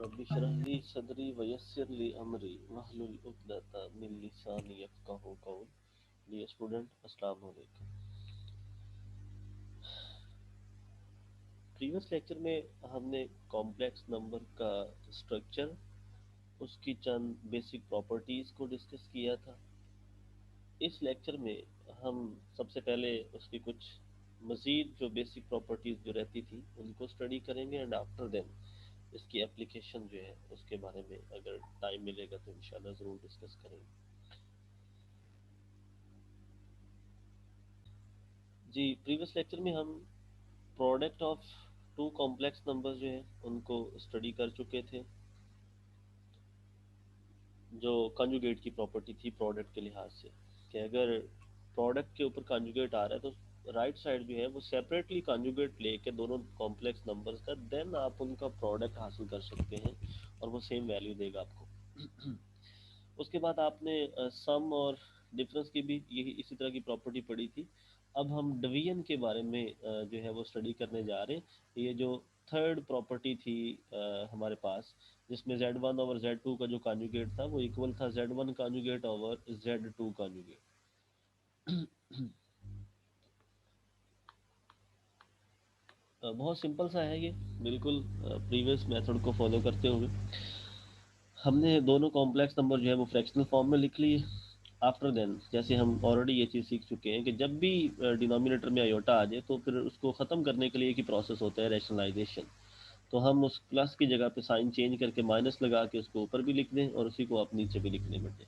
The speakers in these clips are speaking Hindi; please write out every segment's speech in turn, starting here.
रब्बि इश्रह ली सदरी वयस्सिर ली अमरी वहलुल उक़दता मिन लिसानी यफ़क़हू क़ौली। डियर स्टूडेंट, अस्सलाम वालेकुम। प्रीवियस लेक्चर में हमने कॉम्प्लेक्स नंबर का स्ट्रक्चर, उसकी चंद बेसिक प्रॉपर्टीज़ को डिस्कस किया था। इस लेक्चर में हम सबसे पहले उसकी कुछ मज़ीद जो बेसिक प्रॉपर्टीज़ जो रहती थी उनको स्टडी करेंगे एंड आफ्टर देन इसकी एप्लीकेशन जो है उसके बारे में अगर टाइम मिलेगा तो इंशाल्लाह ज़रूर डिस्कस करेंगे। जी, प्रीवियस लेक्चर में हम product of two complex numbers जो है उनको स्टडी कर चुके थे। जो कंजुगेट की प्रॉपर्टी थी प्रोडक्ट के लिहाज से कि अगर प्रोडक्ट के ऊपर कंजुगेट आ रहा है तो राइट साइड जो है वो सेपरेटली कंजुगेट लेके दोनों कॉम्प्लेक्स नंबर्स का देन आप उनका प्रोडक्ट हासिल कर सकते हैं और वो सेम वैल्यू देगा आपको। उसके बाद आपने सम और डिफरेंस की भी यही इसी तरह की प्रॉपर्टी पढ़ी थी। अब हम डिवीजन के बारे में जो है वो स्टडी करने जा रहे हैं। ये जो थर्ड प्रॉपर्टी थी हमारे पास, जिसमें Z1 ओवर Z2 का जो कॉन्जुगेट था वो इक्वल था Z1 conjugate over Z2 conjugate. बहुत सिंपल सा है ये, बिल्कुल प्रीवियस मेथड को फॉलो करते हुए हमने दोनों कॉम्प्लेक्स नंबर जो है वो फ्रैक्शनल फॉर्म में लिख लिए। आफ्टर देन जैसे हम ऑलरेडी ये चीज़ सीख चुके हैं कि जब भी डिनोमिनेटर में आयोटा आ जाए तो फिर उसको ख़त्म करने के लिए एक ही प्रोसेस होता है, रैशनलाइजेशन। तो हम उस प्लस की जगह पे साइन चेंज करके माइनस लगा के उसको ऊपर भी लिख दें और उसी को आप नीचे भी लिखने बैठे।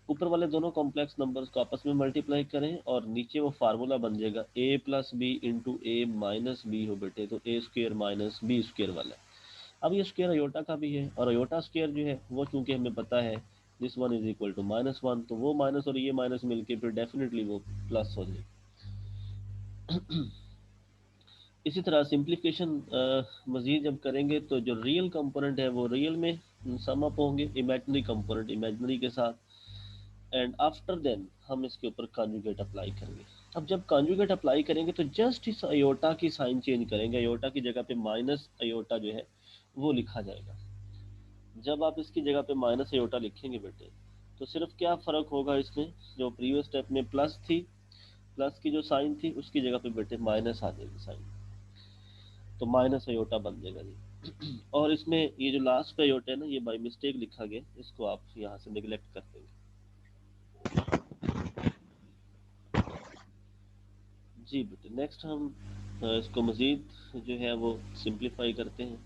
ऊपर वाले दोनों कॉम्प्लेक्स नंबर्स को आपस में मल्टीप्लाई करें और नीचे वो फार्मूला बन जाएगा ए प्लस बी इंटू ए माइनस बी हो बेटे, तो ए स्क्वेयर माइनस बी स्क्वेयर वाला। अब ये स्क्वायर अयोटा का भी है और अयोटा स्क्वायर जो है वो चूंकि हमें पता है this one is equal to -1, तो वो माइनस और ये माइनस मिलके फिर डेफिनेटली वो प्लस हो जाएगी। इसी तरह सिंप्लीफिकेशन मजीद जब करेंगे तो जो रियल कंपोनेंट है वो रियल में सम अप होंगे, इमेजिनरी कंपोनेंट इमेजिनरी के साथ। एंड आफ्टर देन हम इसके ऊपर कॉन्जुगेट अप्लाई करेंगे। अब जब कॉन्जुगेट अप्लाई करेंगे तो जस्ट इस अयोटा की साइन चेंज करेंगे, अयोटा की जगह पे माइनस अयोटा जो है वो लिखा जाएगा। जब आप इसकी जगह पे माइनस अयोटा लिखेंगे बेटे तो सिर्फ क्या फ़र्क होगा इसमें, जो प्रीवियस स्टेप में प्लस थी, प्लस की जो साइन थी उसकी जगह पे बेटे माइनस आ जाएगी साइन, तो माइनस अयोटा बन जाएगा जी। और इसमें ये जो लास्ट पे अयोटा है ना, ये बाई मिस्टेक लिखा गया, इसको आप यहाँ से निगलेक्ट कर देंगे जी बेटे। नेक्स्ट हम इसको मज़ीद जो है वो सिंप्लीफाई करते हैं।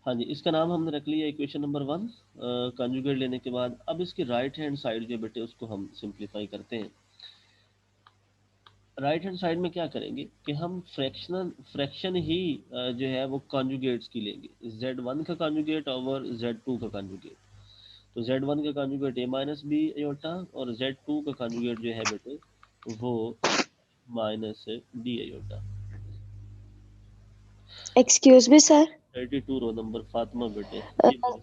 हाँ जी, इसका नाम हमने रख लिया इक्वेशन नंबर 1 कंजुगेट लेने के बाद। अब इसकी राइट हैंड साइड जो बेटे उसको हम सिंप्लीफाई करते हैं। राइट हैंड साइड में क्या करेंगे कि हम फ्रैक्शन ही जो है वो कॉन्जुगेट्स की लेंगे, Z1 का कॉन्जुगेट ओवर Z2 का कॉन्जुगेट। तो Z1 का conjugate a minus B iota और Z2 का कॉन्जुगेट जो है बेटे वो minus D iota. Excuse me sir. 32 row number Fatima बेटे। जी बोलो।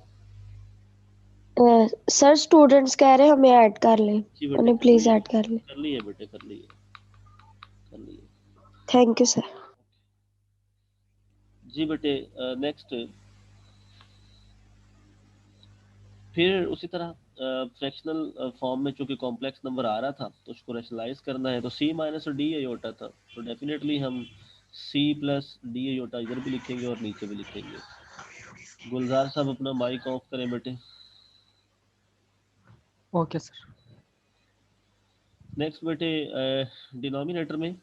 सर स्टूडेंट्स कह रहे हैं हमें ऐड कर लें, जी बेटे उन्हें कर प्लीज लिए, ऐड कर लें। कर लिए बेटे, कर लिए, कर लिए। Thank you sir. जी बेटे नेक्स्ट फिर उसी तरह फ्रैक्शनल फॉर्म में चूंकि कॉम्प्लेक्स नंबर आ रहा था तो उसको रैशनलाइज करना है, तो सी माइनस डी अयोटा था, तो डेफिनेटली हम सी प्लस डी अयोटा इधर भी लिखेंगे और नीचे भी लिखेंगे। गुलजार साहब अपना माइक ऑफ करें बेटे। Okay sir. नेक्स्ट बेटे डिनोमिनेटर में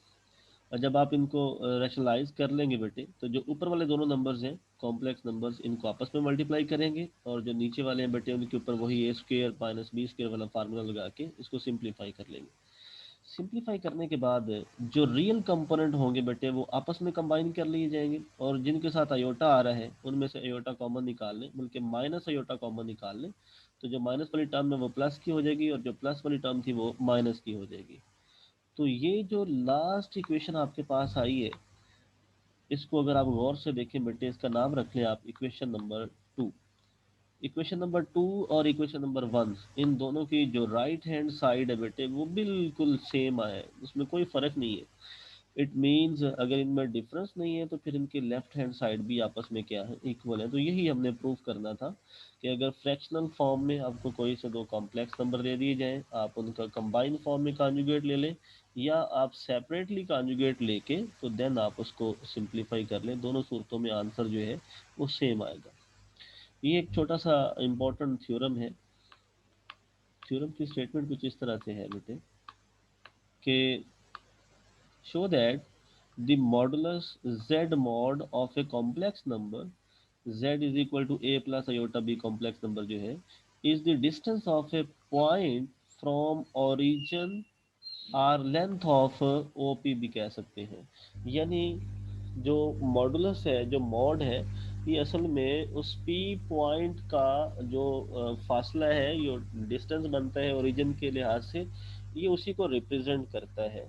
जब आप इनको रैशनलाइज कर लेंगे बेटे तो जो ऊपर वाले दोनों नंबर्स हैं कॉम्प्लेक्स नंबर्स, इनको आपस में मल्टीप्लाई करेंगे और जो नीचे वाले हैं बेटे उनके ऊपर वही ए स्क्वेयर माइनस बी स्क्वेयर वाला फार्मूला लगा के इसको सिंप्लीफाई कर लेंगे। सिंप्लीफाई करने के बाद जो रियल कंपोनेंट होंगे बेटे वो आपस में कंबाइन कर लिए जाएंगे और जिनके साथ अयोटा आ रहा है उनमें से अयोटा कॉमन निकाल लें, बल्कि माइनस अयोटा कॉमन निकाल लें, तो जो माइनस वाली टर्म है वो प्लस की हो जाएगी और जो प्लस वाली टर्म थी वो माइनस की हो जाएगी। तो ये जो लास्ट इक्वेशन आपके पास आई है इसको अगर आप गौर से देखें बेटे, इसका नाम रख लें आप इक्वेशन नंबर 2। इक्वेशन नंबर 2 और इक्वेशन नंबर 1, इन दोनों की जो राइट हैंड साइड है बेटे वो बिल्कुल सेम आए, उसमें कोई फर्क नहीं है। इट मीन्स अगर इनमें डिफरेंस नहीं है तो फिर इनके लेफ्ट हैंड साइड भी आपस में क्या है, इक्वल है। तो यही हमने प्रूव करना था कि अगर फ्रैक्शनल फॉर्म में आपको कोई से दो कॉम्प्लेक्स नंबर दे दिए जाएं, आप उनका कंबाइन फॉर्म में कॉन्जुगेट ले लें या आप सेपरेटली कॉन्जुगेट लेके तो देन आप उसको सिंप्लीफाई कर लें, दोनों सूरतों में आंसर जो है वो सेम आएगा। ये एक छोटा सा इम्पोर्टेंट थ्योरम है। थ्योरम की स्टेटमेंट कुछ इस तरह से है बेटे कि show that the modulus z mod of a complex number z is equal to a plus iota b complex number जो है is the distance of a point from origin or length of OP भी कह सकते हैं। यानी जो मॉडुलस है, जो मॉड है, ये असल में उस पी पॉइंट का जो फासला है, जो डिस्टेंस बनता है ओरिजिन के लिहाज से, ये उसी को रिप्रेजेंट करता है।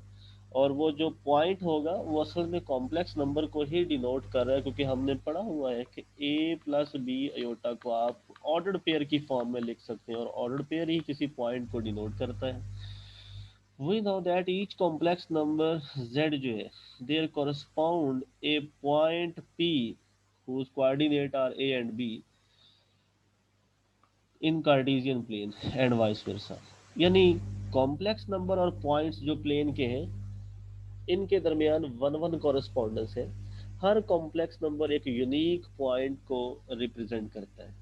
और वो जो पॉइंट होगा वो असल में कॉम्प्लेक्स नंबर को ही डिनोट कर रहा है, क्योंकि हमने पढ़ा हुआ है कि ए प्लस बी अयोटा को आप ऑर्डर्ड पेयर की फॉर्म में लिख सकते हैं और ऑर्डर्ड पेयर ही किसी पॉइंट को डिनोट करता है। We know that each complex number z जो है there correspond a point p whose coordinate are a and b in Cartesian plane and vice versa। यानी कॉम्प्लेक्स नंबर और पॉइंट्स जो प्लेन के हैं इनके दरमियान वन वन कॉरेस्पॉन्डेंस है। हर कॉम्प्लेक्स नंबर एक यूनिक पॉइंट को रिप्रेजेंट करता है।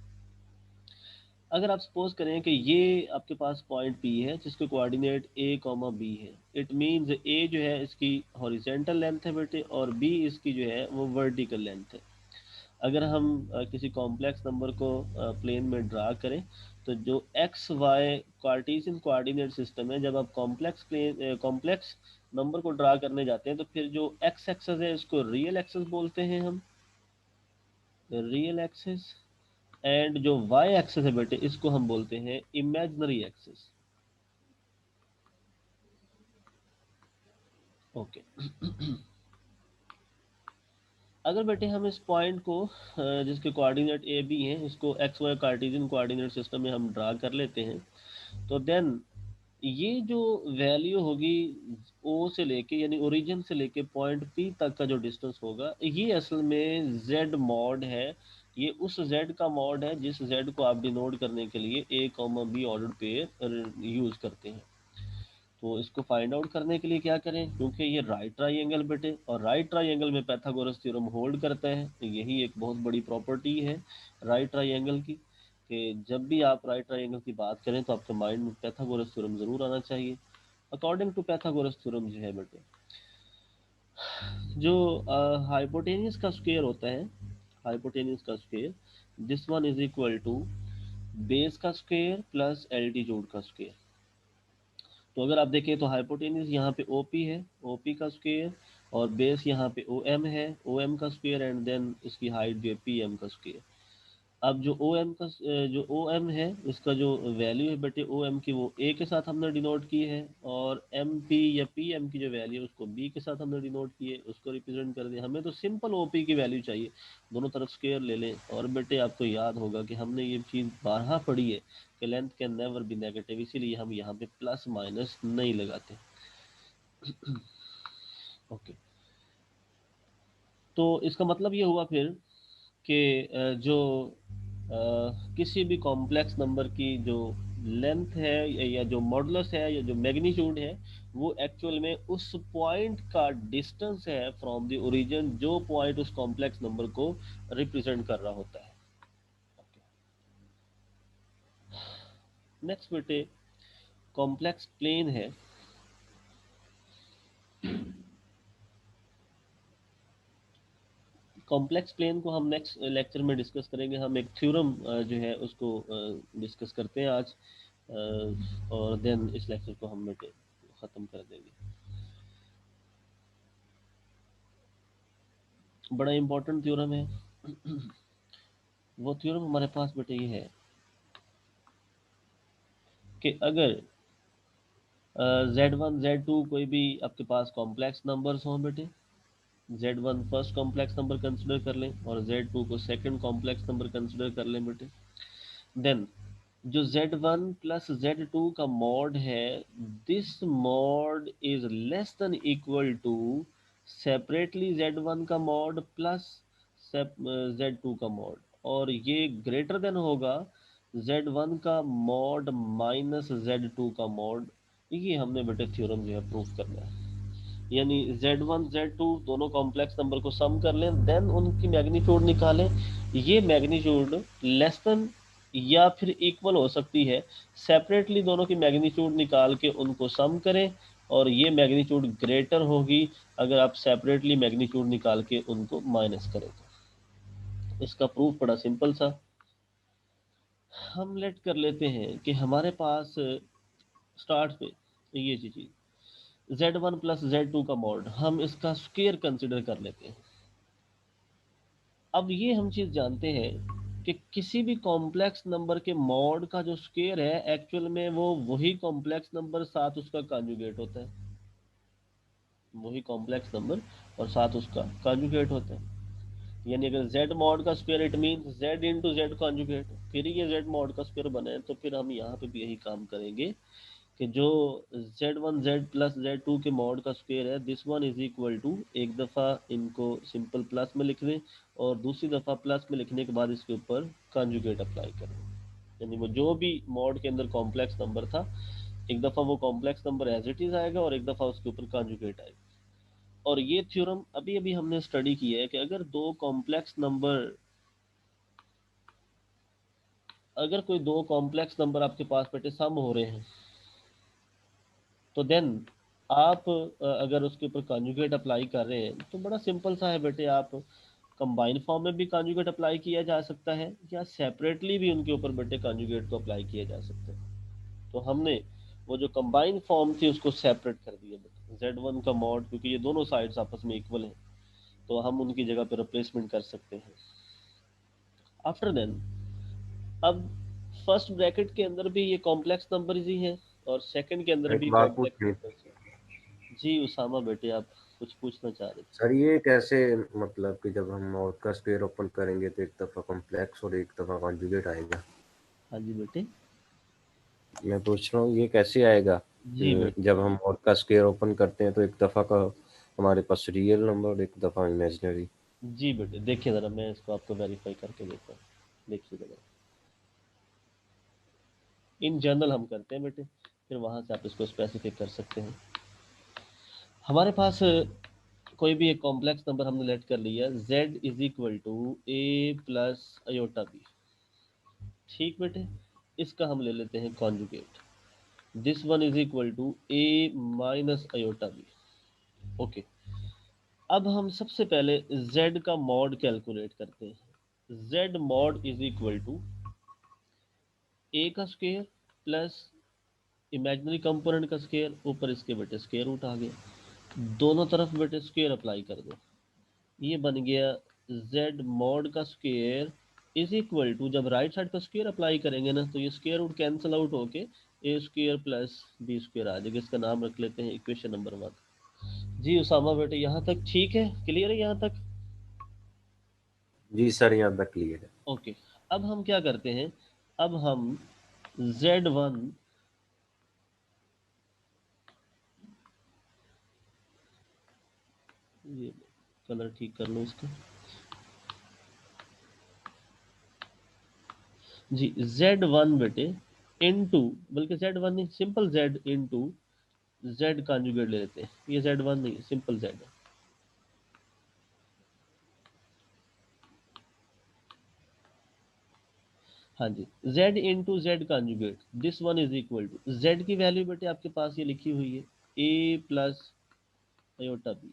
अगर आप सपोज करें कि ये आपके पास पॉइंट पी है जिसके कोऑर्डिनेट ए कॉमा बी है, इट मींस ए जो है इसकी हॉरिजेंटल लेंथ है बेटे और बी इसकी जो है वो वर्टिकल लेंथ है। अगर हम किसी कॉम्प्लेक्स नंबर को प्लेन में ड्रा करें तो जो X Y Cartesian coordinate system है, जब आप कॉम्प्लेक्स नंबर को ड्रा करने जाते हैं तो फिर जो एक्स एक्सेस है इसको रियल एक्सेस बोलते हैं हम, रियल एक्सेस। एंड जो वाई एक्सेस है बेटे इसको हम बोलते हैं इमेजिनरी एक्सेस। ओके। अगर बेटे हम इस पॉइंट को जिसके कोऑर्डिनेट ए बी हैं इसको X Y Cartesian coordinate system में हम ड्रा कर लेते हैं तो देन ये जो वैल्यू होगी ओ से लेके यानी ओरिजिन से लेके पॉइंट पी तक का जो डिस्टेंस होगा ये असल में जेड मॉड है। ये उस जेड का मॉड है जिस जेड को आप डिनोट करने के लिए a comma b order pair use करते हैं। तो इसको फाइंड आउट करने के लिए क्या करें, क्योंकि ये राइट ट्राइंगल बेटे और राइट ट्राइंगल में पाइथागोरस थ्योरम होल्ड करता है, तो यही एक बहुत बड़ी प्रॉपर्टी है राइट ट्राइंगल की कि जब भी आप राइट ट्राइंगल की बात करें तो आपके माइंड में पाइथागोरस थ्योरम जरूर आना चाहिए। अकॉर्डिंग टू पाइथागोरस थ्योरम जो है बेटे, जो हाइपोटेनियस का स्क्वायर होता है, हाइपोटेनियस का square, this one is equal to base का स्क्वायर प्लस एल्टीट्यूड का स्क्वायर। तो अगर आप देखें तो हाइपोटेनियस यहाँ पे ओपी है, ओपी का स्क्वायर, और बेस यहाँ पे ओ एम है, ओ एम का स्क्वायर, एंड देन इसकी हाइट जो है पी एम का स्क्वायर। अब जो ओ एम का जो ओ एम है इसका जो वैल्यू है बेटे ओ एम की वो ए के साथ हमने डिनोट की है, और एम पी या पी एम की जो वैल्यू है उसको बी के साथ हमने डिनोट की है, उसको रिप्रेजेंट कर दिया। हमें तो सिंपल ओ पी की वैल्यू चाहिए, दोनों तरफ स्क्वायर ले लें। और बेटे आपको याद होगा कि हमने ये चीज़ बारहा पढ़ी है कि length can never be negative, इसीलिए हम यहाँ पे प्लस माइनस नहीं लगाते। ओके। तो इसका मतलब ये हुआ फिर कि जो किसी भी कॉम्प्लेक्स नंबर की जो लेंथ है या जो मॉडुलस है या जो मैग्नीट्यूड है वो एक्चुअल में उस पॉइंट का डिस्टेंस है फ्रॉम द ओरिजिन, जो पॉइंट उस कॉम्प्लेक्स नंबर को रिप्रेजेंट कर रहा होता है। नेक्स्ट बेटे कॉम्प्लेक्स प्लेन है। कॉम्प्लेक्स प्लेन को हम नेक्स्ट लेक्चर में डिस्कस करेंगे। हम एक थ्योरम जो है उसको डिस्कस करते हैं आज, और देन इस लेक्चर को हम बेटे ख़त्म कर देंगे। बड़ा इंपॉर्टेंट थ्योरम है। वो थ्योरम हमारे पास बेटे ये है कि अगर Z1 Z2 कोई भी आपके पास कॉम्प्लेक्स नंबर्स हों बेटे, Z1 first complex number consider कर लें और Z2 को सेकंड कॉम्प्लेक्स नंबर कंसिडर कर लें बेटे। देन जो Z1 प्लस Z2 का मॉड है, this mod is less than equal to separately Z1 का मॉड प्लस Z2 का मॉड, और ये ग्रेटर देन होगा Z1 का मॉड माइनस Z2 का मॉड। ये हमने बेटे थ्योरम जो है प्रूफ करना है। यानी Z1 Z2 दोनों कॉम्प्लेक्स नंबर को सम कर लें, देन उनकी मैग्नीट्यूड निकालें। ये मैग्नीट्यूड लेस देन या फिर इक्वल हो सकती है, सेपरेटली दोनों की मैग्नीट्यूड निकाल के उनको सम करें, और ये मैग्नीट्यूड ग्रेटर होगी अगर आप सेपरेटली मैग्नीट्यूड निकाल के उनको माइनस करें। तो इसका प्रूफ बड़ा सिंपल सा, हम लेट कर लेते हैं कि हमारे पास स्टार्ट पे ये चीज़ Z1 प्लस Z2 का मॉड, हम इसका स्क्वायर कंसिडर कर लेते हैं। अब ये हम चीज़ जानते हैं कि किसी भी कॉम्प्लेक्स नंबर के मॉड का जो स्क्वायर है, एक्चुअल में वो वही कॉम्प्लेक्स नंबर साथ उसका कॉन्जुगेट होता है, वही कॉम्प्लेक्स नंबर और साथ उसका कॉन्जुगेट होता है। यानी अगर z मॉड का square it means z into Z conjugate, फिर ये z मॉड का स्क्वायर बने, तो फिर हम यहाँ पे भी यही काम करेंगे कि जो Z1 Z प्लस Z2 के मॉड का स्क्वायर है, this one is equal to, एक दफ़ा इनको सिंपल प्लस में लिख दें और दूसरी दफ़ा प्लस में लिखने के बाद इसके ऊपर कॉन्जुगेट अप्लाई करें। यानी वो जो भी मॉड के अंदर कॉम्प्लेक्स नंबर था, एक दफ़ा वो complex number as it is आएगा और एक दफ़ा उसके ऊपर कॉन्जुगेट आएगा। और ये थ्योरम अभी अभी हमने स्टडी की है कि अगर दो कॉम्प्लेक्स नंबर, अगर कोई दो कॉम्प्लेक्स नंबर आपके पास बेटे सम हो रहे हैं, तो देन आप अगर उसके ऊपर कॉन्जुगेट अप्लाई कर रहे हैं तो बड़ा सिंपल सा है बेटे, आप कंबाइन फॉर्म में भी कॉन्जुगेट अप्लाई किया जा सकता है या सेपरेटली भी उनके ऊपर बेटे कॉन्जुगेट को अप्लाई किया जा सकता है। तो हमने वो जो कंबाइन फॉर्म थी उसको सेपरेट कर दिया बेटे, Z1 का मॉड, क्योंकि ये दोनों साइड्स आपस में इक्वल हैं तो हम उनकी जगह पर रिप्लेसमेंट कर सकते हैं। आफ्टर देन, अब फर्स्ट ब्रैकेट के अंदर भी ये कॉम्प्लेक्स नंबर ही है और सेकंड के अंदर एक भी बात कॉम्प्लेक्स पूछनी नंबर है। जी उसामा बेटे, आप कुछ पूछना चाह रहे थे? सर, ये कैसे, मतलब कि जब हम और का स्क्वायर ओपन करेंगे तो एक दफा कॉम्प्लेक्स और एक दफा कॉन्जुगेट आएगा। हाँ जी बेटे। मैं पूछ रहा हूँ ये कैसे आएगा जी कि बेटे। जब हम और का स्क्वायर ओपन करते हैं तो एक दफा का हमारे पास रियल नंबर और एक दफा इमेजिनरी। जी बेटे, देखिए ज़रा मैं इसको आपको वेरीफाई करके देता हूँ। देखिए ज़रा, इन जनरल हम करते हैं बेटे, फिर वहाँ से आप इसको स्पेसिफिक कर सकते हैं। हमारे पास कोई भी एक कॉम्प्लेक्स नंबर हमने लेट कर लिया, z is equal to A plus iota B. ठीक बेटे, इसका हम ले लेते हैं conjugate, this one is equal to A minus iota B. Okay, अब हम सबसे पहले z का मॉड कैलकुलेट करते हैं। z mod is equal to a का स्क्वायर प्लस इमेजिनरी कंपोनेंट का स्क्वायर, ऊपर इसके बेटे स्क्वायर रूट आ गया, दोनों तरफ बेटे स्क्वायर अप्लाई कर दो, ये बन गया z मॉड का स्क्वायर इज इक्वल टू, जब राइट साइड का स्क्वायर अप्लाई करेंगे ना तो ये स्क्वायर रूट कैंसिल आउट होके ए स्क्वायर प्लस बी स्क्वायर आ जाएगा। इसका नाम रख लेते हैं इक्वेशन नंबर 1। जी उसामा बेटे, यहाँ तक ठीक है, क्लियर है यहाँ तक? जी सर, यहाँ तक क्लियर है। ओके, अब हम क्या करते हैं, अब हम Z1, ये कलर ठीक कर लो इसका, जी Z1 बेटे इनटू, बल्कि Z1 नहीं, simple Z into Z conjugate ले लेते हैं, ये Z1 नहीं, सिंपल Z है। हाँ जी, Z into Z conjugate, this one is equal to, Z की वैल्यू बेटे आपके पास ये लिखी हुई है A plus iota B,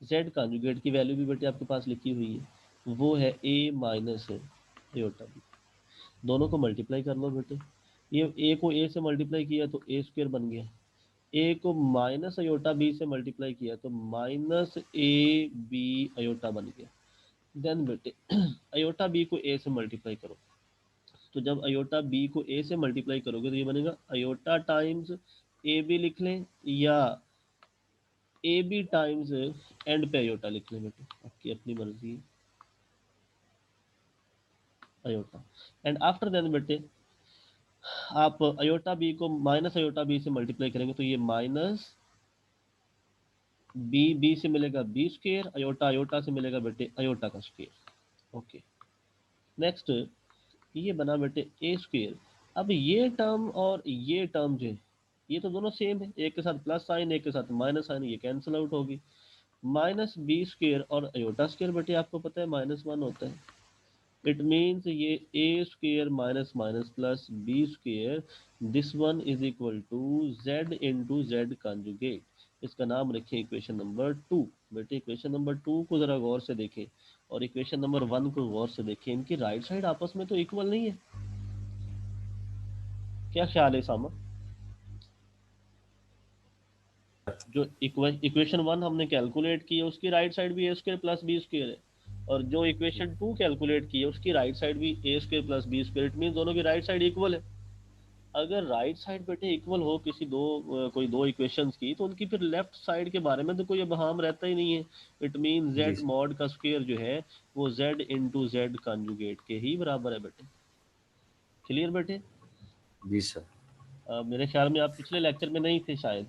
Z conjugate की वैल्यू भी बेटे आपके पास लिखी हुई है, वो है A माइनस अयोटा बी। दोनों को मल्टीप्लाई कर लो बेटे, ये A को A से मल्टीप्लाई किया तो ए स्क्वायर बन गया, ए को माइनस अयोटा बी से मल्टीप्लाई किया तो माइनस ए बी अयोटा बन गया। देन बेटे अयोटा बी को ए से मल्टीप्लाई करो, तो जब अयोटा बी को ए से मल्टीप्लाई करोगे तो ये बनेगा अयोटा टाइम्स ए बी लिख लें, या ए बी टाइम्स एंड पे अयोटा लिख लें बेटे, आपकी अपनी मर्जी है। अयोटा। एंड आफ्टर देन बेटे आप अयोटा बी को माइनस अयोटा बी से मल्टीप्लाई करेंगे तो ये माइनस बी, बी से मिलेगा बी स्क्वेयर, अयोटा अयोटा से मिलेगा बेटे अयोटा का स्क्वेयर। ओके, नेक्स्ट ये बना बेटे ए स्क्वेयर। अब ये टर्म और ये टर्म जो है ये तो दोनों सेम है, एक के साथ प्लस साइन एक के साथ माइनस साइन, ये कैंसिल आउट होगी। माइनस बी स्क्वेयर और अयोटा स्क्वेयर बेटे आपको पता है -1 होता है। इट मीन्स ये a square minus minus plus b square, this one is equal to z into Z conjugate. इसका नाम रखें इक्वेशन नंबर 2। बेटे इक्वेशन नंबर 2 को जरा गौर से देखें और इक्वेशन नंबर 1 को गौर से देखें, इनकी राइट साइड आपस में तो इक्वल नहीं है। क्या ख्याल है सामा? जो इक्वेशन 1 हमने कैलकुलेट की है उसकी राइट साइड भी a square plus b square है, और जो इक्वेशन 2 कैलकुलेट की है उसकी राइट साइड भी a square plus b square. It mean दोनों की राइट साइड इक्वल है। अगर राइट साइड बेटे इक्वल हो किसी कोई दो इक्वेशंस की, तो उनकी फिर लेफ्ट साइड के बारे में तो कोई अबहाम रहता ही नहीं है। इट मीन जी जेड सर। मॉड का स्क्वायर जो है वो जेड इंटू जेड कॉन्जुगेट के ही बराबर है बेटे। क्लियर बेटे? जी सर। मेरे ख्याल में आप पिछले लेक्चर में नहीं थे शायद,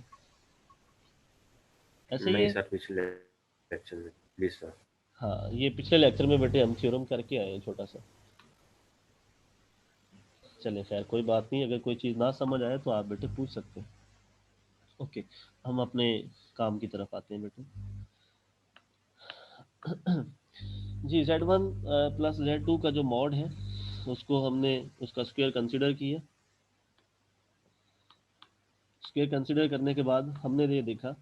ऐसे ही नहीं है। सर, पिछले लेक्चर में। जी सर। हाँ, ये पिछले लेक्चर में बेटे हम थ्योरम करके आए हैं छोटा सा। चले खैर कोई बात नहीं, अगर कोई चीज़ ना समझ आए तो आप बेटे पूछ सकते हैं। ओके, हम अपने काम की तरफ आते हैं बेटे। जी, Z1 प्लस Z2 का जो मॉड है उसको हमने उसका स्क्वायर कंसिडर किया। स्क्वायर कंसिडर करने के बाद हमने ये देखा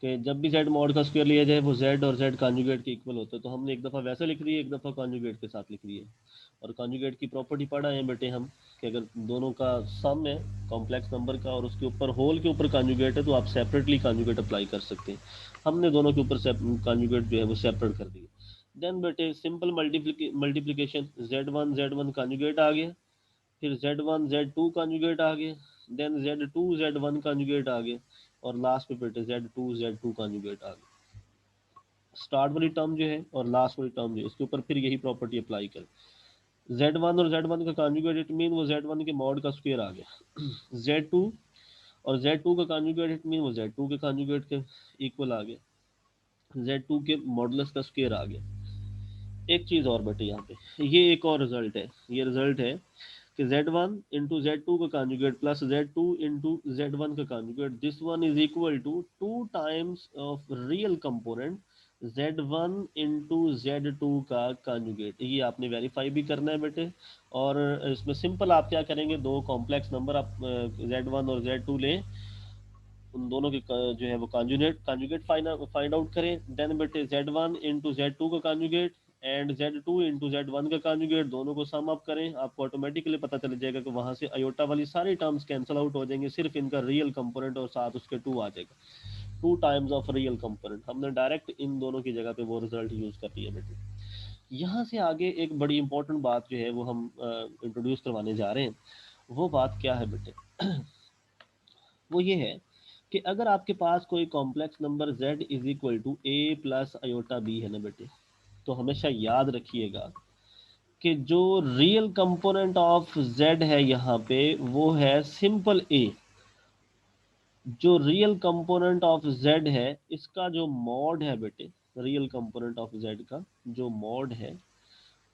कि जब भी Z मॉड का स्क्वायर लिया जाए वो Z और Z कॉन्जुगेट के इक्वल होता है। तो हमने एक दफ़ा वैसे लिख ली है, एक दफ़ा कॉन्जुगेट के साथ लिख ली है। और कॉन्जुगेट की प्रॉपर्टी पढ़ा है बेटे हम कि अगर दोनों का सम है कॉम्प्लेक्स नंबर का और उसके ऊपर होल के ऊपर कॉन्जुगेट है तो आप सेपरेटली कॉन्जुगेट अप्लाई कर सकते हैं। हमने दोनों के ऊपर कॉन्जुगेट जो है वो सेपरेट कर दिया। देन बेटे सिंपल मल्टीप्लिकेशन, Z1 कॉन्जुगेट आ गया, फिर Z1 Z2 कॉन्जुगेट आ गया, देन Z2 Z1 कॉन्जुगेट आ गया, और लास्ट में बेटे Z2 Z2 कॉन्जुगेट आ गया। स्टार्ट वाली टर्म जो है और लास्ट वाली टर्म जो है इसके ऊपर फिर यही प्रॉपर्टी अप्लाई कर। Z1 और Z1 का कॉन्जुगेट इट मीन वो Z1 के मॉड का स्क्वायर आ गया। Z2 और Z2 का कॉन्जुगेट इट मीन वो Z2 के कॉन्जुगेट के इक्वल आ गया। Z2 के मॉडुलस का स्क्वायर आ गया। एक चीज़ और बेटे यहाँ पे ये एक और रिजल्ट है, ये रिजल्ट है कि Z1 इंटू Z2 का conjugate plus Z2 into Z1 का conjugate, this one is equal to 2 times of real component Z1 into Z2 का कॉन्जुगेट। ये आपने वेरीफाई भी करना है बेटे। और इसमें सिंपल आप क्या करेंगे, दो कॉम्प्लेक्स नंबर आप Z1 और Z2 लें, उन दोनों के जो है वो कॉन्जुगेट फाइंड आउट करें। देन बेटे Z1 इंटू Z2 का conjugate and Z2 into Z1 का कॉन्जुगेट, दोनों को सम अप करें, आपको ऑटोमेटिकली पता चल जाएगा कि वहाँ से अयोटा वाली सारी टर्म्स कैंसिल आउट हो जाएंगे, सिर्फ इनका रियल कंपोनेंट और साथ उसके 2 आ जाएगा। 2 टाइम्स ऑफ रियल कंपोनेंट, हमने डायरेक्ट इन दोनों की जगह पे वो रिजल्ट यूज कर लिया बेटे। यहाँ से आगे एक बड़ी इंपॉर्टेंट बात जो है वो हम इंट्रोड्यूस करवाने जा रहे हैं। वो बात क्या है बेटे? वो ये है कि अगर आपके पास कोई complex number z is equal to A plus iota B है ना बेटे, तो हमेशा याद रखिएगा कि जो रियल कंपोनेंट ऑफ z है यहाँ पे वो है सिंपल a। जो रियल कंपोनेंट ऑफ z है इसका जो मॉड है बेटे, रियल कंपोनेंट ऑफ z का जो मॉड है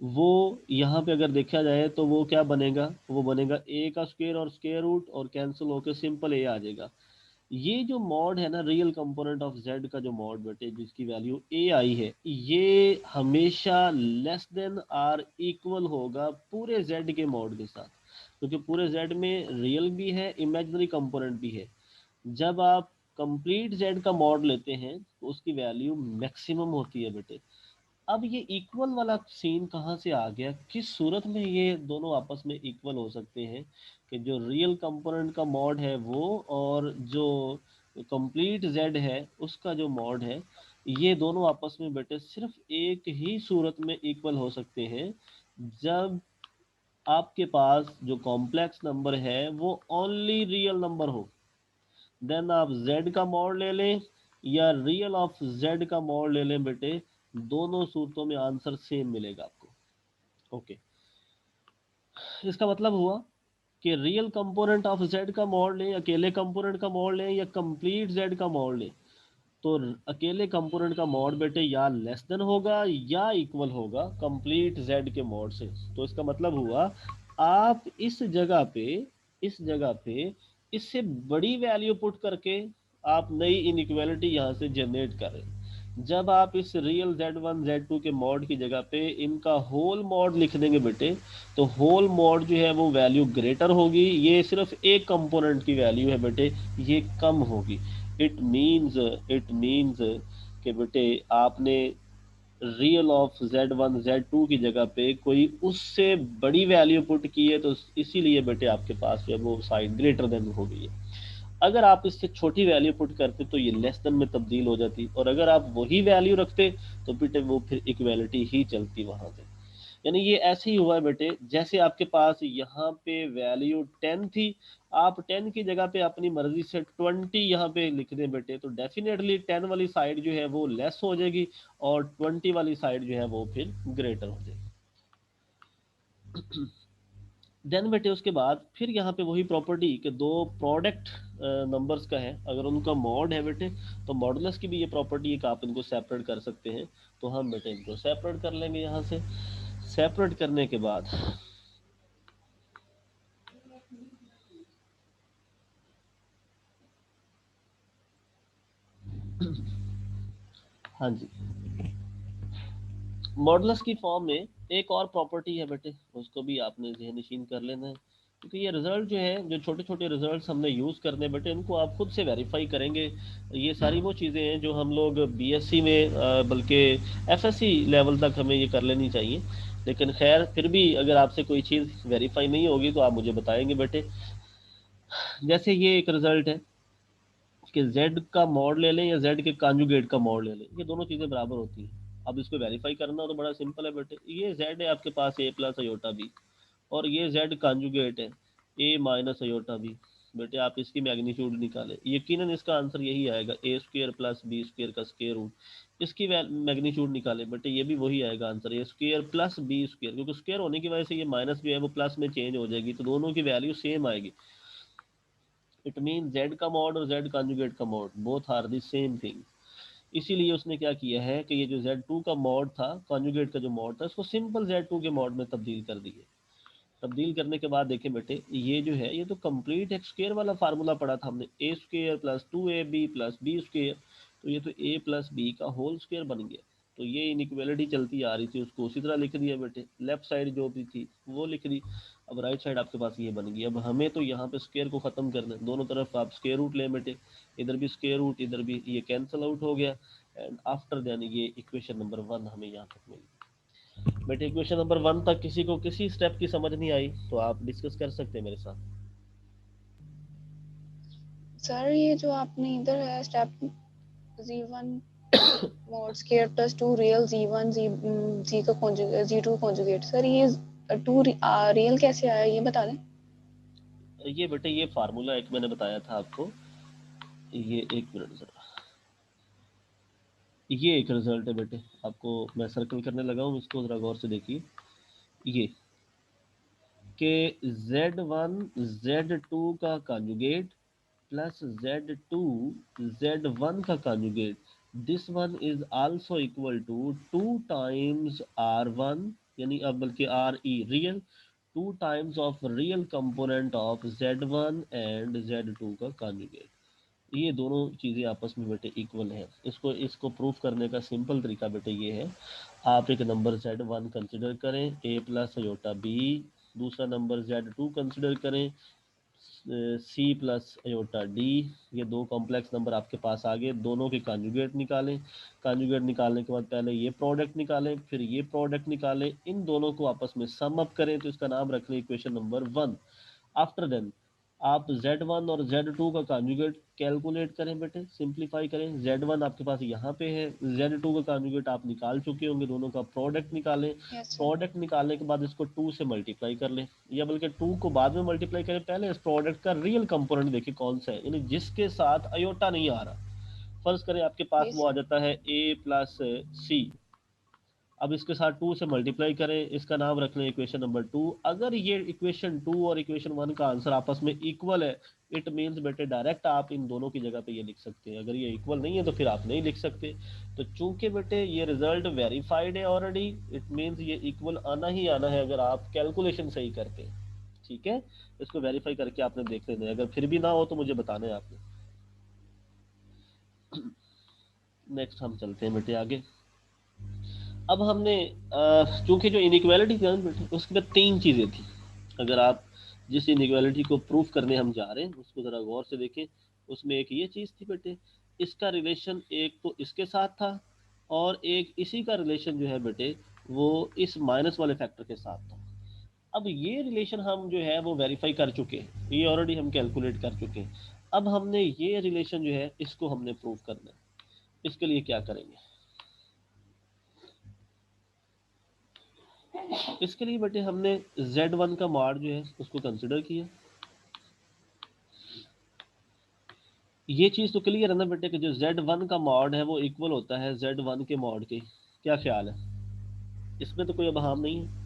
वो यहाँ पे अगर देखा जाए तो वो क्या बनेगा, वो बनेगा a का स्क्वायर और स्क्वायर रूट और कैंसिल होकर सिंपल a आ जाएगा। ये जो मॉड है ना रियल कंपोनेंट ऑफ z का जो मॉड बेटे जिसकी वैल्यू a आई है, ये हमेशा लेस देन आर इक्वल होगा पूरे z के मॉड के साथ, क्योंकि पूरे z में रियल भी है इमेजिनरी कंपोनेंट भी है। जब आप कंप्लीट z का मॉड लेते हैं तो उसकी वैल्यू मैक्सिमम होती है बेटे। अब ये इक्वल वाला सीन कहाँ से आ गया, किस सूरत में ये दोनों आपस में इक्वल हो सकते हैं कि जो रियल कंपोनेंट का मॉड है वो और जो कंप्लीट z है उसका जो मॉड है, ये दोनों आपस में बेटे सिर्फ एक ही सूरत में इक्वल हो सकते हैं, जब आपके पास जो कॉम्प्लेक्स नंबर है वो ओनली रियल नंबर हो। देन आप z का मॉड ले लें या रियल ऑफ z का मॉड ले लें बेटे, दोनों सूरतों में आंसर सेम मिलेगा आपको। ओके, इसका मतलब हुआ कि रियल कंपोनेंट ऑफ जेड का मॉड लें, अकेले कंपोनेंट का मॉड लें या कंप्लीट जेड का मॉड लें, तो अकेले कंपोनेंट का मॉड बेटे या लेस देन होगा या इक्वल होगा कंप्लीट जेड के मॉड से। तो इसका मतलब हुआ आप इस जगह पे इससे बड़ी वैल्यू पुट करके आप नई इनइक्वालिटी यहाँ से जनरेट कर रहे हैं। जब आप इस रियल z1 z2 के मॉड की जगह पे इनका होल मॉड लिख देंगे बेटे, तो होल मॉड जो है वो वैल्यू ग्रेटर होगी, ये सिर्फ एक कंपोनेंट की वैल्यू है बेटे, ये कम होगी। इट मीन्स कि बेटे आपने रियल ऑफ z1 z2 की जगह पे कोई उससे बड़ी वैल्यू पुट की है, तो इसीलिए बेटे आपके पास जो है वो साइड ग्रेटर देन हो गई है। अगर आप इससे छोटी वैल्यू पुट करते तो ये लेस देन में तब्दील हो जाती, और अगर आप वही वैल्यू रखते तो बेटे वो फिर इक्वालिटी ही चलती वहां से। यानी ये ऐसे ही हुआ है बेटे, जैसे आपके पास यहाँ पे वैल्यू 10 थी, आप 10 की जगह पे अपनी मर्जी से 20 यहाँ पे लिख दें बेटे, तो डेफिनेटली 10 वाली साइड जो है वो लेस हो जाएगी और 20 वाली साइड जो है वो फिर ग्रेटर हो जाएगी। देन बेटे उसके बाद फिर यहाँ पे वही प्रॉपर्टी के दो प्रोडक्ट नंबर्स का है, अगर उनका मॉड है बेटे तो मॉडुलस की भी ये प्रॉपर्टी है कि आप इनको सेपरेट कर सकते हैं। तो हम बेटे इनको सेपरेट कर लेंगे। यहाँ से सेपरेट करने के बाद हाँ जी, मॉडुलस की फॉर्म में एक और प्रॉपर्टी है बेटे, उसको भी आपने ज़हन-नशीन कर लेना है, क्योंकि ये रिजल्ट जो है, जो छोटे छोटे रिजल्ट्स हमने यूज़ करने बेटे, इनको आप खुद से वेरीफाई करेंगे। ये सारी वो चीज़ें हैं जो हम लोग बीएससी में बल्कि एफएससी लेवल तक हमें ये कर लेनी चाहिए। लेकिन खैर फिर भी अगर आपसे कोई चीज़ वेरीफाई नहीं होगी तो आप मुझे बताएंगे बेटे। जैसे ये एक रिजल्ट है कि z का मॉड ले लें या z के कॉन्जुगेट का मॉड ले लें, ये दोनों चीज़ें बराबर होती हैं। अब इसको वेरीफाई करना तो बड़ा सिंपल है बेटे, ये z है आपके पास a प्लस अयोटा b, और ये z कॉन्जुगेट है a माइनस अयोटा b। बेटे आप इसकी मैग्नीट्यूड निकालें, यकीनन इसका आंसर यही आएगा, a square plus b square का स्क्वायर रूट। इसकी मैग्नीट्यूड निकालें बेटे, ये भी वही आएगा answer, a square plus b square, क्योंकि स्क्वायर होने की वजह से ये माइनस जो है वो प्लस में चेंज हो जाएगी, तो दोनों की वैल्यू सेम आएगी। इट मीन z का मॉड और z कॉन्जुगेट का mod both are the same thing. इसीलिए उसने क्या किया है कि ये जो z2 का मॉड था, कॉन्जुगेट का जो मॉड था, इसको सिंपल z2 के मॉड में तब्दील कर दिए। तब्दील करने के बाद देखें बेटे, ये जो है ये तो कंप्लीट एक स्क्वायर वाला फार्मूला पढ़ा था हमने, a square plus 2ab plus b square, तो ये तो a प्लस b का होल स्क्वायर बन गया। तो ये इनइक्वालिटी चलती आ रही थी, उसको उसी तरह लिख दिया बेटे, लेफ्ट साइड जो भी थी वो लिख दी। अब राइट साइड आपके पास ये बन गई। अब हमें तो यहाँ पे स्क्वायर को ख़त्म करना है, दोनों तरफ आप स्क्वायर रूट लें बेटे, इधर भी स्क्वायर रूट, इधर भी, ये कैंसिल आउट हो गया। एंड आफ्टर देन ये इक्वेशन नंबर 1 हमें यहाँ तक मिली। बेटे इक्वेशन नंबर 1 तक किसी को किसी स्टेप की समझ नहीं आई तो आप डिस्कस कर सकते हैं मेरे साथ। सर ये जो आपने इधर है step z1 mod square plus 2 real z1 z का conjugate z2 conjugate, सर ये 2 रियल कैसे आया ये बता दें। ये बेटे ये फार्मूला एक मैंने बताया था आपको, ये एक मिनट जरा, ये एक रिजल्ट है बेटे, आपको मैं सर्कल करने लगा हूँ, इसको जरा गौर से देखिए। ये कि z1 z2 का कॉन्जुगेट प्लस z2 z1 का conjugate, this one is also equal to 2 times r1, यानी अब बल्कि re real, 2 times of real component of z1 and z2 का कॉन्जुगेट। ये दोनों चीज़ें आपस में बेटे इक्वल हैं। इसको प्रूफ करने का सिंपल तरीका बेटे ये है, आप एक नंबर z1 कंसिडर करें a प्लस अयोटा b, दूसरा नंबर z2 कंसिडर करें c प्लस अयोटा d। ये दो कॉम्प्लेक्स नंबर आपके पास आ गए, दोनों के कॉन्जुगेट निकालें। कॉन्जुगेट निकालने के बाद पहले ये प्रोडक्ट निकालें, फिर ये प्रोडक्ट निकालें, इन दोनों को आपस में सम अप करें, तो इसका नाम रख लें इक्वेशन नंबर 1। आफ्टर देन आप z1 और z2 का कॉन्जुगेट कैलकुलेट करें बेटे, सिंपलीफाई करें। z1 आपके पास यहाँ पे है, z2 का कॉन्जुगेट आप निकाल चुके होंगे, दोनों का प्रोडक्ट निकालें। प्रोडक्ट निकालने के बाद इसको 2 से मल्टीप्लाई कर लें, या बल्कि 2 को बाद में मल्टीप्लाई करें, पहले इस प्रोडक्ट का रियल कंपोनेंट देखिए कौन सा है, यानी जिसके साथ अयोटा नहीं आ रहा। फर्ज करें आपके पास वो आ जाता है a प्लस सी, अब इसके साथ 2 से मल्टीप्लाई करें, इसका नाम रख लें इक्वेशन नंबर 2। अगर ये इक्वेशन 2 और इक्वेशन 1 का आंसर आपस में इक्वल है, इट मीन्स बेटे डायरेक्ट आप इन दोनों की जगह पे ये लिख सकते हैं। अगर ये इक्वल नहीं है तो फिर आप नहीं लिख सकते। तो चूंकि बेटे ये रिजल्ट वेरीफाइड है ऑलरेडी, इट मीन्स ये इक्वल आना ही आना है अगर आप कैलकुलेशन सही करते हैं। ठीक है, इसको वेरीफाई करके आपने देख लेना है, अगर फिर भी ना हो तो मुझे बताना है आपने। नेक्स्ट हम चलते हैं बेटे आगे। अब हमने चूंकि जो इनइक्वालिटी थी ना बेटे, उसके बाद 3 चीज़ें थी। अगर आप जिस इनइक्वालिटी को प्रूफ करने हम जा रहे हैं उसको ज़रा गौर से देखें। उसमें एक ये चीज़ थी बेटे, इसका रिलेशन एक तो इसके साथ था और एक इसी का रिलेशन जो है बेटे वो इस माइनस वाले फैक्टर के साथ था। अब ये रिलेशन हम जो है वो वेरीफाई कर चुके हैं, ये ऑलरेडी हम कैलकुलेट कर चुके हैं। अब हमने ये रिलेशन जो है इसको हमने प्रूव करना है। इसके लिए क्या करेंगे? इसके लिए बेटे हमने Z1 का मॉड जो है उसको कंसिडर किया। ये चीज़ तो क्लियर है ना बेटे कि जो Z1 का मॉड है वो इक्वल होता है Z1 के मॉड के। क्या ख्याल है? इसमें तो कोई अबहम नहीं है।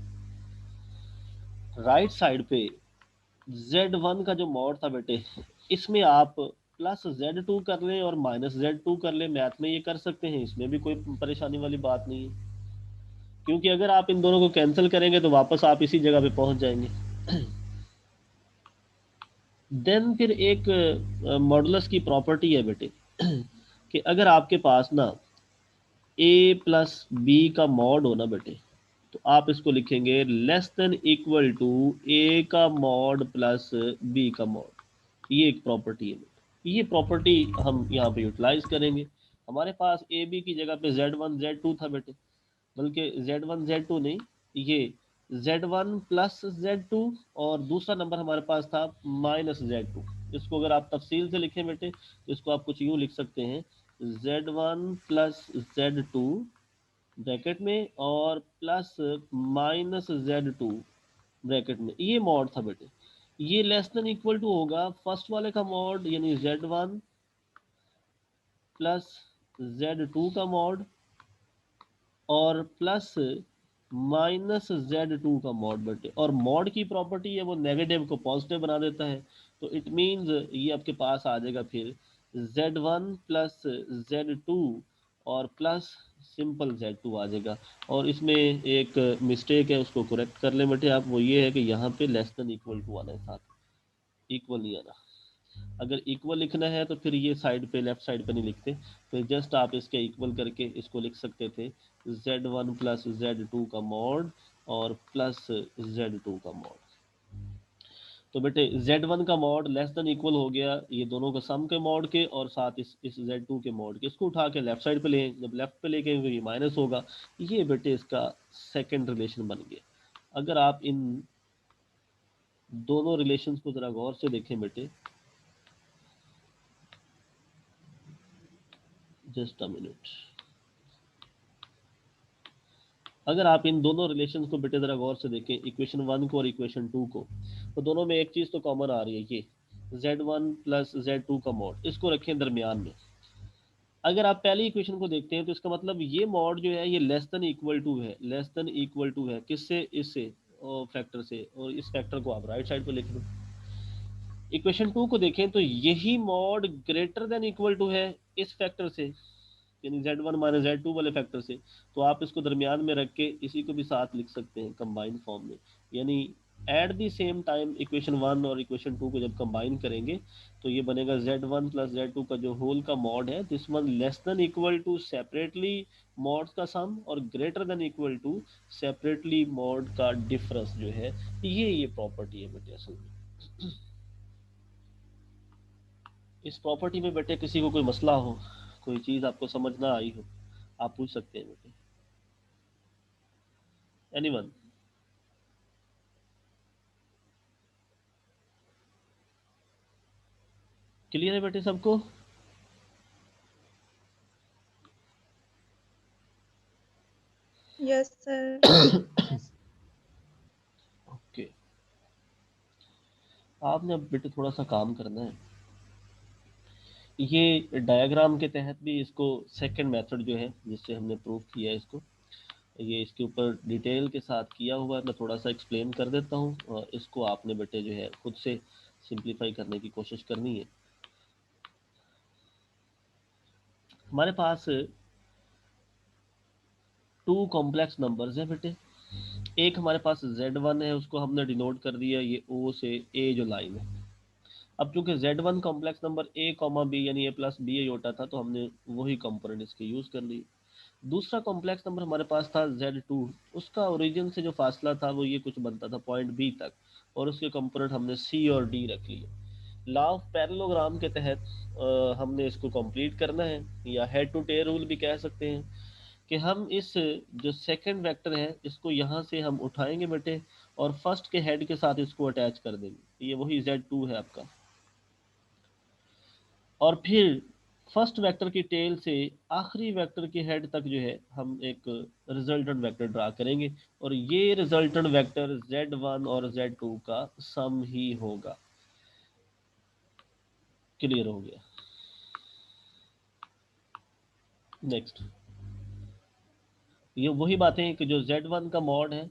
राइट साइड पे Z1 का जो मॉड था बेटे, इसमें आप प्लस Z2 कर लें और माइनस Z2 कर लें, मैथ में ये कर सकते हैं, इसमें भी कोई परेशानी वाली बात नहीं है। क्योंकि अगर आप इन दोनों को कैंसिल करेंगे तो वापस आप इसी जगह पे पहुंच जाएंगे। देन फिर एक मॉडुलस की प्रॉपर्टी है बेटे कि अगर आपके पास ना a प्लस बी का मॉड हो ना बेटे, तो आप इसको लिखेंगे less than equal to a का मॉड प्लस b का मॉड। ये एक प्रॉपर्टी है बेटे, ये प्रॉपर्टी हम यहाँ पे यूटिलाइज करेंगे। हमारे पास ए बी की जगह पे Z1 Z2 था बेटे, बल्कि Z1 Z2 नहीं, ये Z1 प्लस Z2 और दूसरा नंबर हमारे पास था माइनस Z2। इसको अगर आप तफसील से लिखें बेटे तो इसको आप कुछ यूँ लिख सकते हैं Z1 प्लस Z2 ब्रैकेट में और प्लस माइनस Z2 ब्रैकेट में। ये मॉड था बेटे, ये लेस देन इक्वल टू होगा फर्स्ट वाले का मॉड यानी Z1 प्लस Z2 का मॉड और प्लस माइनस Z2 का मॉड बेटे। और मॉड की प्रॉपर्टी है वो नेगेटिव को पॉजिटिव बना देता है, तो इट मीन्स ये आपके पास आ जाएगा फिर Z1 प्लस Z2 और प्लस सिंपल Z2 आ जाएगा। और इसमें एक मिस्टेक है, उसको करेक्ट कर लें बेटे आप, वो ये है कि यहाँ पे लेस देन इक्वल टू आना है, साथ इक्वल नहीं आना। अगर इक्वल लिखना है तो फिर ये साइड पे लेफ्ट साइड पे नहीं लिखते, तो जस्ट आप इसके इक्वल करके इसको लिख सकते थे Z1 प्लस Z2 का मॉड और प्लस Z2 का मॉड। तो बेटे Z1 का मॉड लेस देन इक्वल हो गया ये दोनों का सम के मॉड के और साथ इस Z2 के मॉड के। इसको उठा के लेफ्ट साइड पे लें, जब लेफ्ट पे लेके ये माइनस होगा। ये बेटे इसका सेकेंड रिलेशन बन गया। अगर आप इन दोनों रिलेशन को जरा गौर से देखें बेटे, जस्ट अ मिनट, अगर आप इन दोनों रिलेशंस को बेटे जरा गौर से देखें, इक्वेशन 1 को और इक्वेशन 2 को, तो दोनों में एक चीज़ तो कॉमन आ रही है, ये Z1 प्लस Z2 का मॉड, इसको रखें दरमियान में। अगर आप पहली इक्वेशन को देखते हैं तो इसका मतलब ये मॉड जो है ये लेस देन इक्वल टू है, लेस देन इक्वल टू है किससे? इससे, और फैक्टर से, और इस फैक्टर को आप राइट साइड पे लिख दो। इक्वेशन 2 को देखें तो यही mod greater than equal to है इस फैक्टर से, यानी Z1 माइनस Z2 वाले फैक्टर से। तो आप इसको दरमियान में रख के इसी को भी साथ लिख सकते हैं कंबाइंड फॉर्म में, यानी at the same time equation 1 और इक्वेशन 2 को जब कंबाइन करेंगे तो ये बनेगा Z1 प्लस Z2 का जो होल का मॉड है, this one less than equal to separately mods का सम और greater than equal to separately mod का डिफरेंस जो है। ये प्रॉपर्टी है बेटे असल में। इस प्रॉपर्टी में बेटे किसी को कोई मसला हो, कोई चीज़ आपको समझ ना आई हो, आप पूछ सकते हैं बेटे। एनीवन? क्लियर है बेटे सबको? Yes sir. ओके, आपने अब बेटे थोड़ा सा काम करना है। ये डायग्राम के तहत भी इसको सेकंड मेथड जो है जिससे हमने प्रूव किया है इसको ये इसके ऊपर डिटेल के साथ किया हुआ है, मैं थोड़ा सा एक्सप्लेन कर देता हूँ और इसको आपने बेटे जो है खुद से सिंप्लीफाई करने की कोशिश करनी है। हमारे पास 2 कॉम्प्लेक्स नंबर्स हैं बेटे। एक हमारे पास Z1 है, उसको हमने डिनोट कर दिया ये O से A जो लाइन है। अब चूंकि Z1 complex number A comma B यानी A प्लस B योटा था, तो हमने वही कंपोनेंट इसके यूज़ कर ली। दूसरा कॉम्प्लेक्स नंबर हमारे पास था Z2, उसका ओरिजिन से जो फासला था वो ये कुछ बनता था पॉइंट B तक, और उसके कंपोनेंट हमने C और D रख लिए। लॉ ऑफ पैरेललोग्राम के तहत हमने इसको कंप्लीट करना है, या हेड टू टेल रूल भी कह सकते हैं, कि हम इस जो सेकंड वेक्टर है इसको यहाँ से हम उठाएंगे बेटे और फर्स्ट के हेड के साथ इसको अटैच कर देंगे, ये वही Z2 है आपका। और फिर फर्स्ट वेक्टर की टेल से आखिरी वेक्टर के हेड तक जो है हम एक रिजल्टेंट वेक्टर ड्रा करेंगे, और ये रिजल्टेंट वेक्टर Z1 और Z2 का सम ही होगा। क्लियर हो गया? नेक्स्ट, ये वही बातें कि जो Z1 का मॉड है,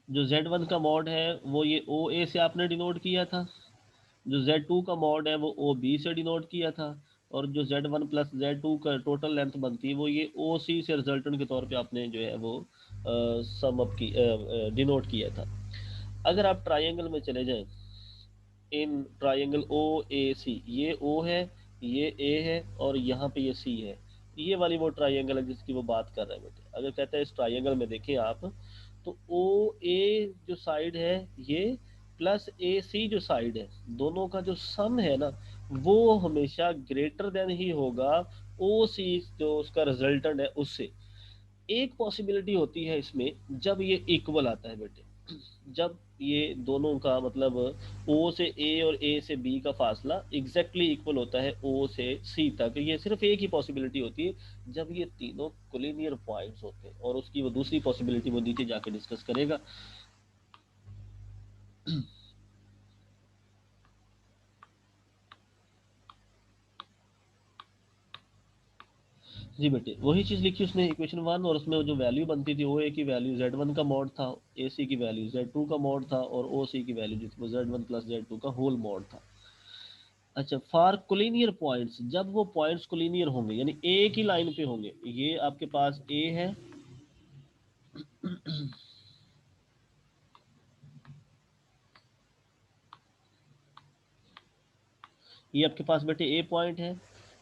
जो Z1 का मॉड है वो ये OA से आपने डिनोट किया था, जो Z2 का मॉड है वो OB से डिनोट किया था, और जो Z1 प्लस Z2 का टोटल लेंथ बनती है वो ये OC से रिजल्टेंट के तौर पे आपने जो है वो सम अप की डिनोट किया था। अगर आप ट्रायंगल में चले जाएं, इन ट्रायंगल OAC, ये O है, ये A है और यहाँ पे ये C है, ये वाली वो ट्रायंगल है जिसकी वो बात कर रहे हैं बेटे। अगर कहते हैं इस ट्रायंगल में देखें आप, तो OA जो साइड है ये प्लस AC जो साइड है, दोनों का जो सम है ना वो हमेशा ग्रेटर देन ही होगा OC जो उसका रिजल्टेंट है उससे। एक पॉसिबिलिटी होती है इसमें जब ये इक्वल आता है बेटे, जब ये दोनों का मतलब O से A और A से B का फासला एग्जैक्टली इक्वल होता है O से C तक, ये सिर्फ एक ही पॉसिबिलिटी होती है जब ये तीनों कोलिनियर पॉइंट्स होते हैं, और उसकी वो दूसरी पॉसिबिलिटी वो नीचे जाके डिस्कस करेगा। जी बेटे, वही चीज़ लिखी उसने इक्वेशन 1, और उसमें जो वैल्यू बनती थी OA की वैल्यू Z1 का मॉड था, AC की वैल्यू Z2 का मॉड था, और OC की वैल्यू जो Z1 प्लस Z2 का होल मॉड था। अच्छा, फॉर कोलिनियर पॉइंट्स, जब वो पॉइंट्स कोलिनियर होंगे यानी एक ही लाइन पे होंगे, ये आपके पास A है, ये आपके पास बेटे A पॉइंट है,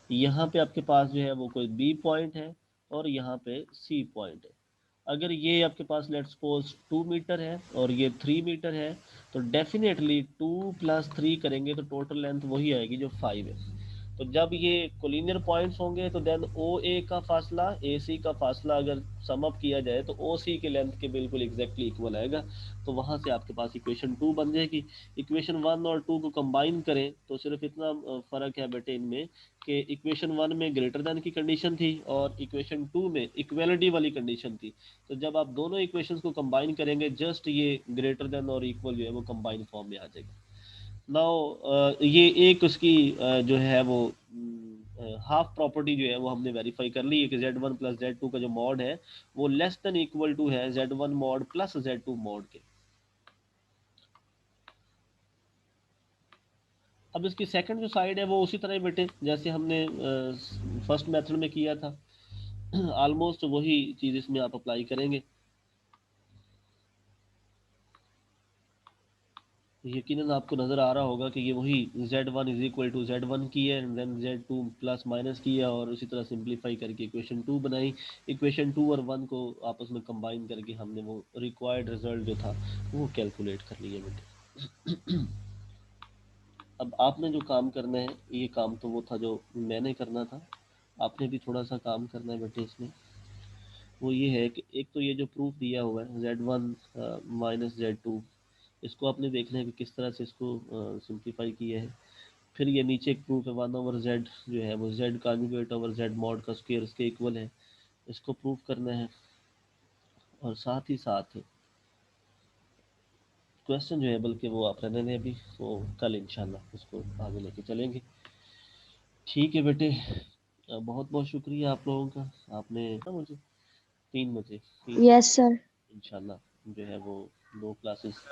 यहाँ पे आपके पास जो है वो कोई B पॉइंट है, और यहाँ पे C पॉइंट है। अगर ये आपके पास लेट्स सपोज 2 मीटर है और ये 3 मीटर है, तो डेफिनेटली 2 प्लस 3 करेंगे तो टोटल लेंथ वही आएगी जो 5 है। तो जब ये कोलिनियर पॉइंट्स होंगे तो देन OA का फासला AC का फासला अगर सम अप किया जाए तो OC के लेंथ के बिल्कुल एग्जैक्टली इक्वल आएगा। तो वहां से आपके पास इक्वेशन 2 बन जाएगी। इक्वेशन 1 और 2 को कंबाइन करें तो सिर्फ इतना फर्क है बेटे इनमें कि इक्वेशन 1 में ग्रेटर देन की कंडीशन थी और इक्वेशन 2 में इक्वलिटी वाली कंडीशन थी। तो जब आप दोनों इक्वेशंस को कंबाइन करेंगे, जस्ट ये ग्रेटर देन और इक्वल जो है वो कंबाइन फॉर्म में आ जाएगा। नाउ ये एक उसकी जो है वो हाफ प्रॉपर्टी जो है वो हमने वेरीफाई कर ली है कि Z1 प्लस Z2 का जो मॉड है वो लेस देन इक्वल टू है Z1 mod plus Z2 mod के। अब इसकी सेकंड जो साइड है वो उसी तरह बेटे जैसे हमने फर्स्ट मेथड में किया था, ऑलमोस्ट वही चीज़ इसमें आप अप्लाई करेंगे। यकीनन आपको नज़र आ रहा होगा कि ये वही Z1 is equal to Z1 की है, and then Z2 plus minus किया और उसी तरह सिंप्लीफाई करके इक्वेशन 2 बनाई। इक्वेशन 2 और 1 को आपस में कंबाइन करके हमने वो रिक्वायर्ड रिजल्ट जो था वो कैलकुलेट कर लिया बेटे। अब आपने जो काम करना है, ये काम तो वो था जो मैंने करना था, आपने भी थोड़ा सा काम करना है बेटे इसमें। वो ये है कि एक तो ये जो प्रूफ दिया हुआ है Z1 माइनस Z2, इसको आपने देखना है कि किस तरह से इसको सिंप्लीफाई किया है। फिर ये नीचे एक प्रूफ है 1/z जो है वो z conjugate over z mod का स्क्वायर इसके इक्वल है, इसको प्रूफ करना है। और साथ ही साथ क्वेश्चन जो है बल्कि वो आप रहने दें अभी, वो कल इंशाल्लाह उसको आगे लेके चलेंगे। ठीक है बेटे, बहुत बहुत शुक्रिया आप लोगों का, आपने ना मुझे 3 बजे यस सर। इंशाल्लाह जो है वो 2 क्लासेस